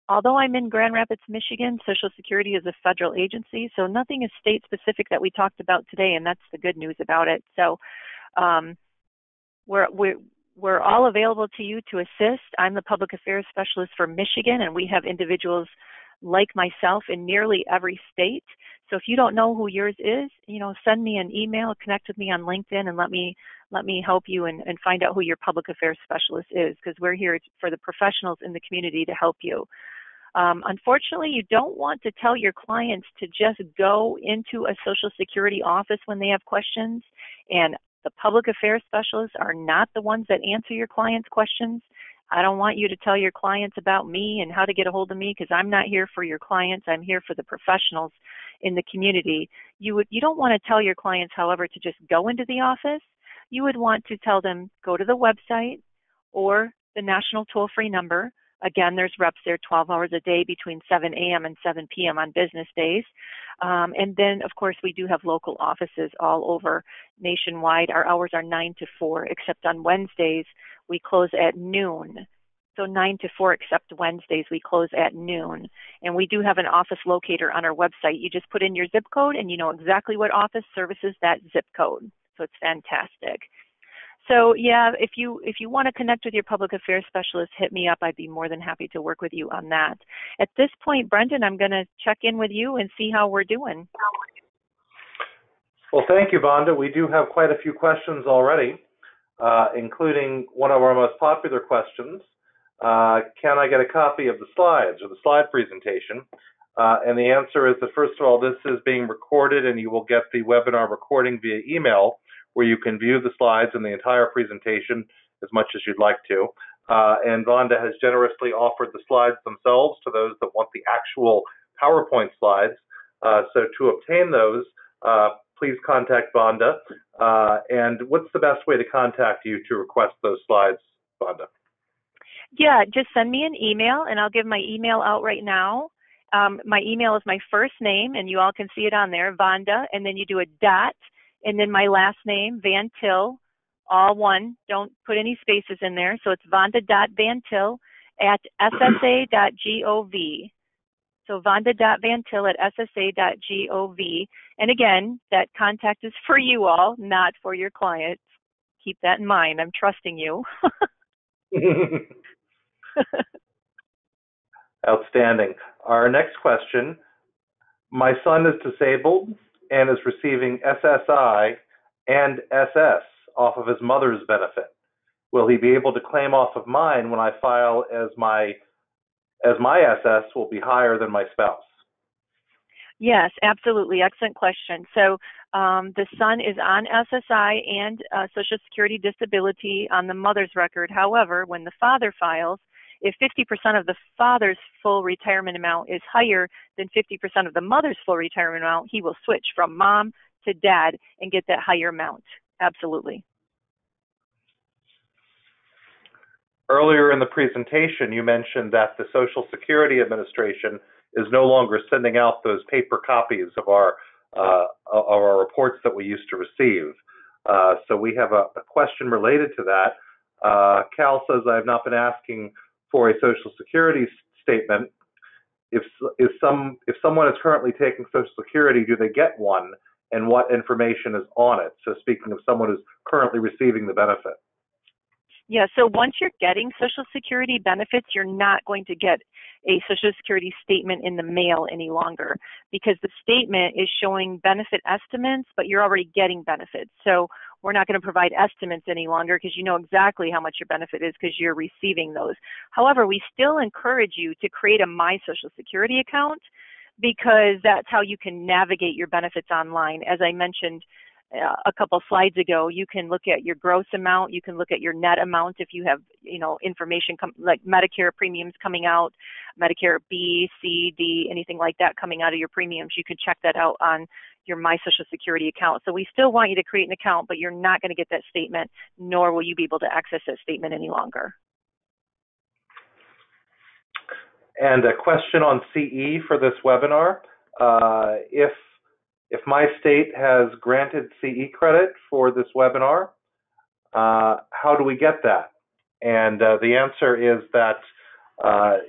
Although I'm in Grand Rapids, Michigan, Social Security is a federal agency, so nothing is state-specific that we talked about today, and that's the good news about it. So we're all available to you to assist. I'm the Public Affairs Specialist for Michigan, and we have individuals like myself in nearly every state. So if you don't know who yours is, you know, send me an email, connect with me on LinkedIn, and let me help you and find out who your public affairs specialist is, because we're here for the professionals in the community to help you. Unfortunately, you don't want to tell your clients to just go into a Social Security office when they have questions, and the public affairs specialists are not the ones that answer your clients' questions. I don't want you to tell your clients about me and how to get a hold of me, because I'm not here for your clients. I'm here for the professionals in the community. You don't want to tell your clients, however, to just go into the office. You would want to tell them, go to the website or the national toll-free number. Again, there's reps there 12 hours a day between 7 a.m. and 7 p.m. on business days. And then, of course, we do have local offices all over nationwide. Our hours are 9 to 4, except on Wednesdays, we close at noon. So 9 to 4, except Wednesdays, we close at noon. And we do have an office locator on our website. You just put in your zip code, and you know exactly what office services that zip code. So it's fantastic. So yeah, if you want to connect with your public affairs specialist, hit me up. I'd be more than happy to work with you on that. At this point, Brendan, I'm going to check in with you and see how we're doing. Well, thank you, Vonda. We do have quite a few questions already, including one of our most popular questions. Can I get a copy of the slides or the slide presentation? And the answer is that, first of all, this is being recorded, and you will get the webinar recording via email, where you can view the slides and the entire presentation as much as you'd like to. And Vonda has generously offered the slides themselves to those that want the actual PowerPoint slides. So to obtain those, please contact Vonda. And what's the best way to contact you to request those slides, Vonda? Yeah, just send me an email, and I'll give my email out right now. My email is my first name, and you all can see it on there, Vonda, and then you do a dot, and then my last name, Van Til, all one. Don't put any spaces in there. So it's vonda.vantil at ssa.gov. So vonda.vantil at ssa.gov. And again, that contact is for you all, not for your clients. Keep that in mind. I'm trusting you. Outstanding. Our next question: my son is disabled and is receiving SSI and SS off of his mother's benefit? Will he be able to claim off of mine when I file as my SS will be higher than my spouse? Yes, absolutely. Excellent question. So the son is on SSI and Social Security disability on the mother's record. However, when the father files, if 50% of the father's full retirement amount is higher than 50% of the mother's full retirement amount, he will switch from mom to dad and get that higher amount. Absolutely. Earlier in the presentation, you mentioned that the Social Security Administration is no longer sending out those paper copies of our reports that we used to receive. So we have a question related to that. Cal says, I have not been asking for a Social Security statement. If someone is currently taking Social Security, do they get one, and what information is on it? So speaking of someone who's currently receiving the benefit. Yeah, so once you're getting Social Security benefits, you're not going to get a Social Security statement in the mail any longer, because the statement is showing benefit estimates, but you're already getting benefits. So we're not going to provide estimates any longer because you know exactly how much your benefit is because you're receiving those. However, we still encourage you to create a My Social Security account, because that's how you can navigate your benefits online. As I mentioned a couple slides ago, you can look at your gross amount, you can look at your net amount if you have, information like Medicare premiums coming out, Medicare B, C, D, anything like that coming out of your premiums. You can check that out on your My Social Security account. So we still want you to create an account, but you're not going to get that statement, nor will you be able to access that statement any longer. And a question on CE for this webinar. If my state has granted CE credit for this webinar, how do we get that? And the answer is that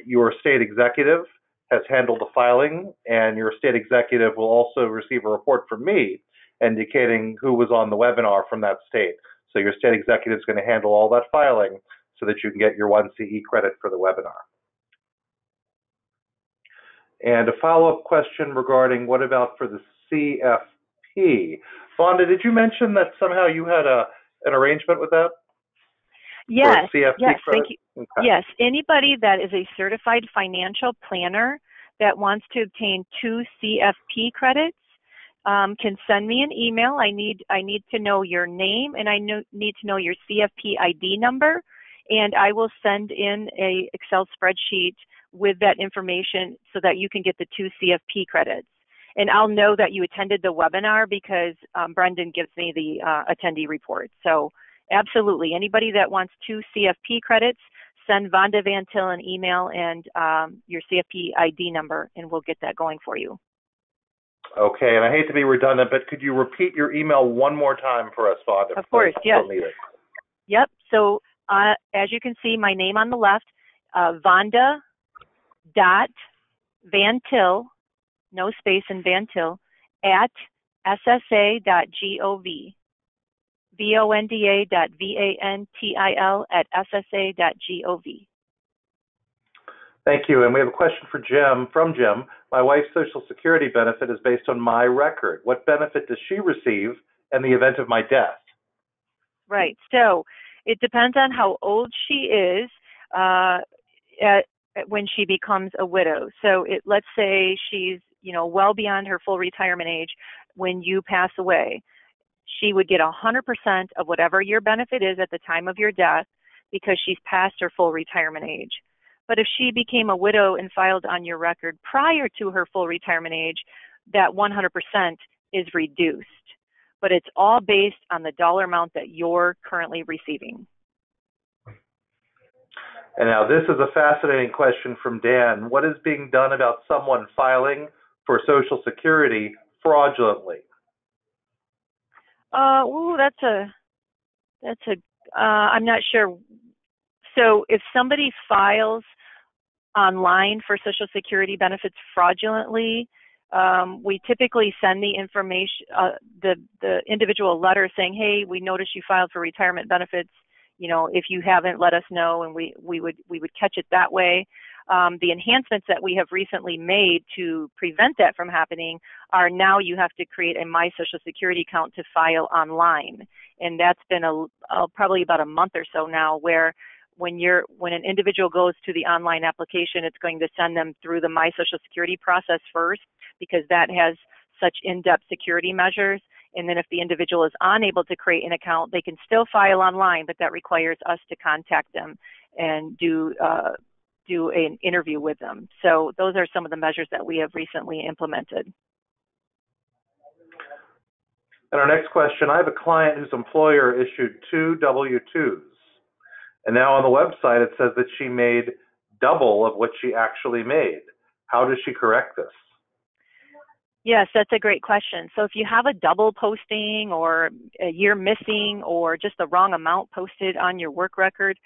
your state executive has handled the filing, and your state executive will also receive a report from me indicating who was on the webinar from that state. So your state executive is going to handle all that filing so that you can get your 1 CE credit for the webinar. And a follow-up question regarding what about for the CFP? Vonda, did you mention that somehow you had an arrangement with that? Yes, yes, thank you. Okay. Yes, anybody that is a certified financial planner that wants to obtain 2 CFP credits can send me an email. I need to know your name, and I need to know your CFP ID number, and I will send in a Excel spreadsheet with that information so that you can get the 2 CFP credits. And I'll know that you attended the webinar because Brendan gives me the attendee report. So absolutely, anybody that wants 2 CFP credits, send Vonda Van Til an email and your CFP ID number, and we'll get that going for you. Okay, and I hate to be redundant, but could you repeat your email one more time for us, Vonda? Of course, yes. Yep, so as you can see, my name on the left, Vonda.Van Til, no space in Van Til, at ssa.gov. vonda.vantil@ssa.gov. Thank you. And we have a question for Jim, from Jim. My wife's Social Security benefit is based on my record. What benefit does she receive in the event of my death? Right. So it depends on how old she is when she becomes a widow. So let's say she's, well beyond her full retirement age when you pass away. She would get 100% of whatever your benefit is at the time of your death because she's past her full retirement age. But if she became a widow and filed on your record prior to her full retirement age, that 100% is reduced. But it's all based on the dollar amount that you're currently receiving. And now this is a fascinating question from Dan. What is being done about someone filing for Social Security fraudulently? I'm not sure. So if somebody files online for Social Security benefits fraudulently, we typically send the information, the individual letter saying, hey, we noticed you filed for retirement benefits. If you haven't, let us know, and we would catch it that way. The enhancements that we have recently made to prevent that from happening are now you have to create a My Social Security account to file online. And that's been probably about a month or so now, where when an individual goes to the online application, it's going to send them through the My Social Security process first, because that has such in-depth security measures. And then if the individual is unable to create an account, they can still file online, but that requires us to contact them and do an interview with them. So those are some of the measures that we have recently implemented. And our next question, I have a client whose employer issued 2 W-2s. And now on the website, it says that she made double of what she actually made. How does she correct this? Yes, that's a great question. So if you have a double posting or a year missing or just the wrong amount posted on your work record,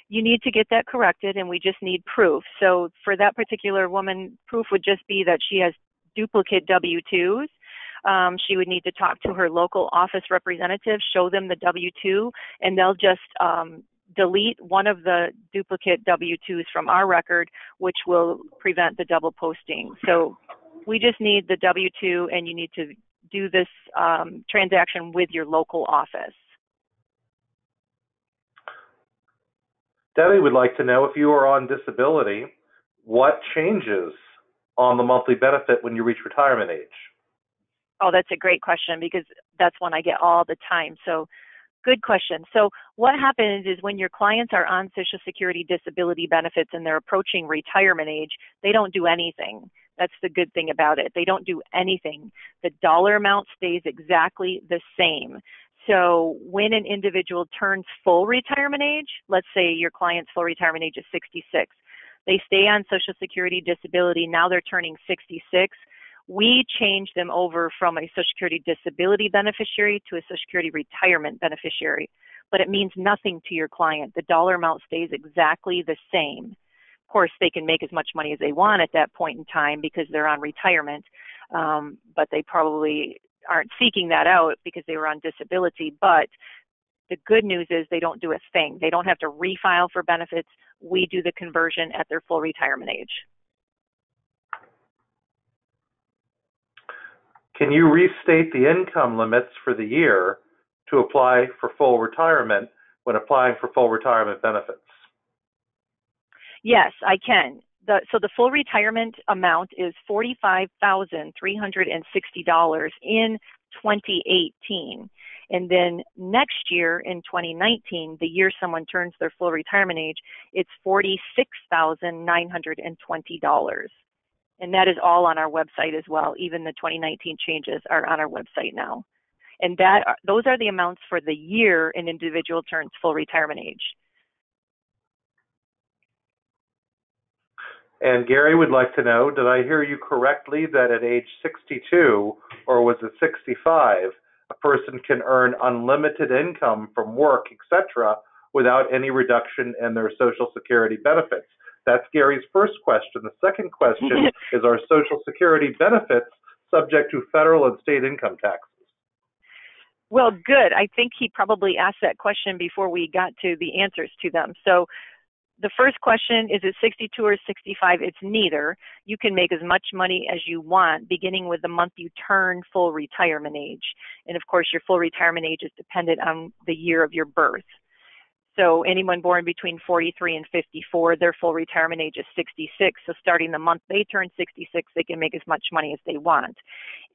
you need to get that corrected, and we just need proof. So for that particular woman, proof would just be that she has duplicate W-2s. She would need to talk to her local office representative, show them the W-2, and they'll just delete one of the duplicate W-2s from our record, which will prevent the double posting. So we just need the W-2, and you need to do this transaction with your local office. Debbie would like to know, if you are on disability, what changes on the monthly benefit when you reach retirement age? Oh, that's a great question, because that's one I get all the time. So good question. So what happens is when your clients are on Social Security disability benefits and they're approaching retirement age, they don't do anything. That's the good thing about it. They don't do anything. The dollar amount stays exactly the same. So when an individual turns full retirement age, let's say your client's full retirement age is 66, they stay on Social Security disability, now they're turning 66, we change them over from a Social Security disability beneficiary to a Social Security retirement beneficiary. But it means nothing to your client. The dollar amount stays exactly the same. Of course, they can make as much money as they want at that point in time because they're on retirement, but they probably aren't seeking that out because they were on disability. But the good news is they don't do a thing. They don't have to refile for benefits. We do the conversion at their full retirement age. Can you restate the income limits for the year to apply for full retirement when applying for full retirement benefits? Yes, I can. So the full retirement amount is $45,360 in 2018. And then next year in 2019, the year someone turns their full retirement age, it's $46,920. And that is all on our website as well. Even the 2019 changes are on our website now. And those are the amounts for the year an individual turns full retirement age. And Gary would like to know, did I hear you correctly that at age 62, or was it 65, a person can earn unlimited income from work, etc., without any reduction in their Social Security benefits? That's Gary's first question. The second question is, are Social Security benefits subject to federal and state income taxes? Well, good. I think he probably asked that question before we got to the answers to them. So the first question, is it 62 or 65? It's neither. You can make as much money as you want, beginning with the month you turn full retirement age. And of course, your full retirement age is dependent on the year of your birth. So anyone born between 43 and 54, their full retirement age is 66. So starting the month they turn 66, they can make as much money as they want.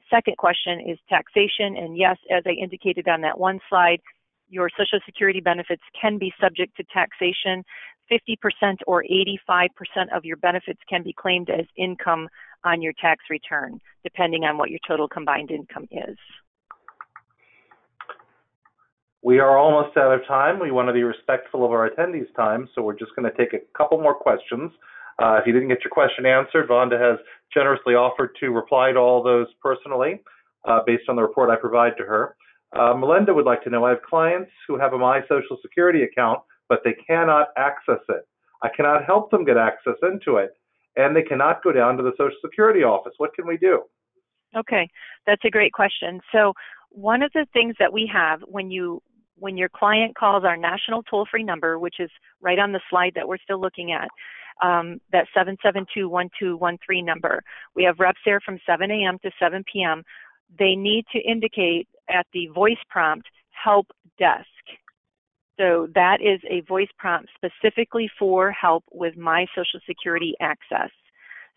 Second question is taxation. And yes, as I indicated on that one slide, your Social Security benefits can be subject to taxation. 50% or 85% of your benefits can be claimed as income on your tax return, depending on what your total combined income is. We are almost out of time. We want to be respectful of our attendees' time, so we're just going to take a couple more questions. If you didn't get your question answered, Vonda has generously offered to reply to all those personally based on the report I provide to her. Melinda would like to know, I have clients who have a My Social Security account, but they cannot access it. I cannot help them get access into it, and they cannot go down to the Social Security office. What can we do? Okay, that's a great question. So one of the things that we have when your client calls our national toll-free number, which is right on the slide that we're still looking at, that 772-1213 number. We have reps there from 7 a.m. to 7 p.m. They need to indicate at the voice prompt, help desk. So that is a voice prompt specifically for help with My Social Security access.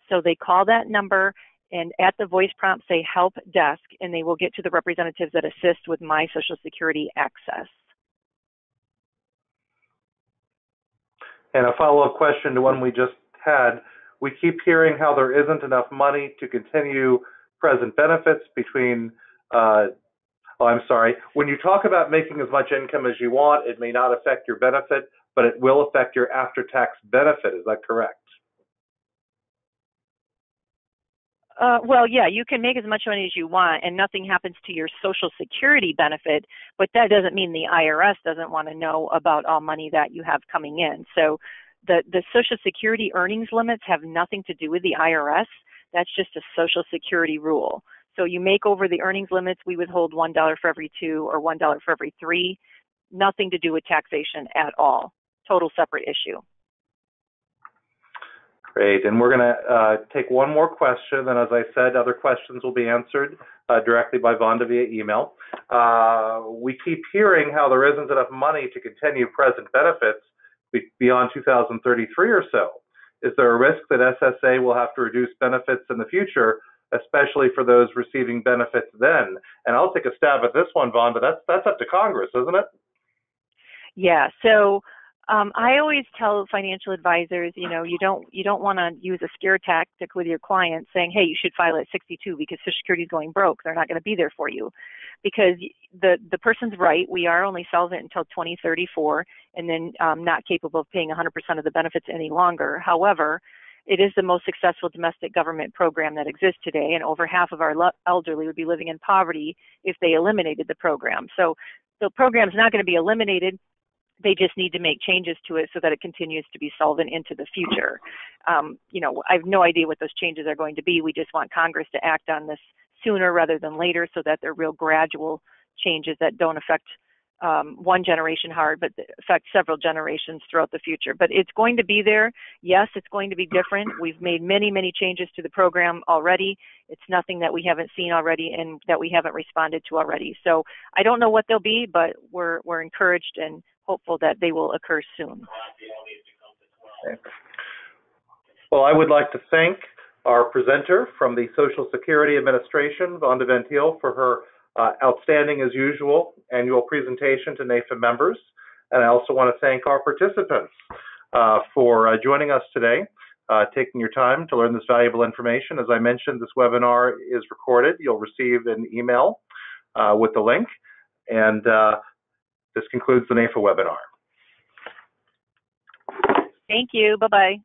So they call that number and at the voice prompt say help desk, and they will get to the representatives that assist with My Social Security access. And a follow-up question to one we just had. We keep hearing how there isn't enough money to continue present benefits between, when you talk about making as much income as you want, it may not affect your benefit, but it will affect your after-tax benefit. Is that correct? Well, yeah, you can make as much money as you want and nothing happens to your Social Security benefit, but that doesn't mean the IRS doesn't want to know about all money that you have coming in. So the Social Security earnings limits have nothing to do with the IRS. That's just a Social Security rule. So you make over the earnings limits, we withhold $1 for every 2 or $1 for every 3. Nothing to do with taxation at all. Total separate issue. Great, and we're going to take one more question, and as I said, other questions will be answered directly by Vonda via email. We keep hearing how there isn't enough money to continue present benefits beyond 2033 or so. Is there a risk that SSA will have to reduce benefits in the future, especially for those receiving benefits then? And I'll take a stab at this one, Vonda. That's up to Congress, isn't it? Yeah, so I always tell financial advisors, you don't want to use a scare tactic with your clients saying, hey, you should file at 62 because Social Security is going broke. They're not going to be there for you. Because the person's right, we are only solvent until 2034 and then not capable of paying 100% of the benefits any longer. However, it is the most successful domestic government program that exists today, and over half of our elderly would be living in poverty if they eliminated the program. So the program is not going to be eliminated. They just need to make changes to it so that it continues to be solvent into the future. I have no idea what those changes are going to be. We just want Congress to act on this sooner rather than later so that they're real gradual changes that don't affect one generation hard, but affect several generations throughout the future. But it's going to be there. Yes, it's going to be different. We've made many, many changes to the program already. It's nothing that we haven't seen already and that we haven't responded to already. So I don't know what they'll be, but we're encouraged and hopeful that they will occur soon. Okay. Well, I would like to thank our presenter from the Social Security Administration, Vonda Ventile, for her outstanding, as usual, annual presentation to NAIFA members. And I also want to thank our participants for joining us today, taking your time to learn this valuable information. As I mentioned, this webinar is recorded. You'll receive an email with the link. And this concludes the NAIFA webinar. Thank you. Bye-bye.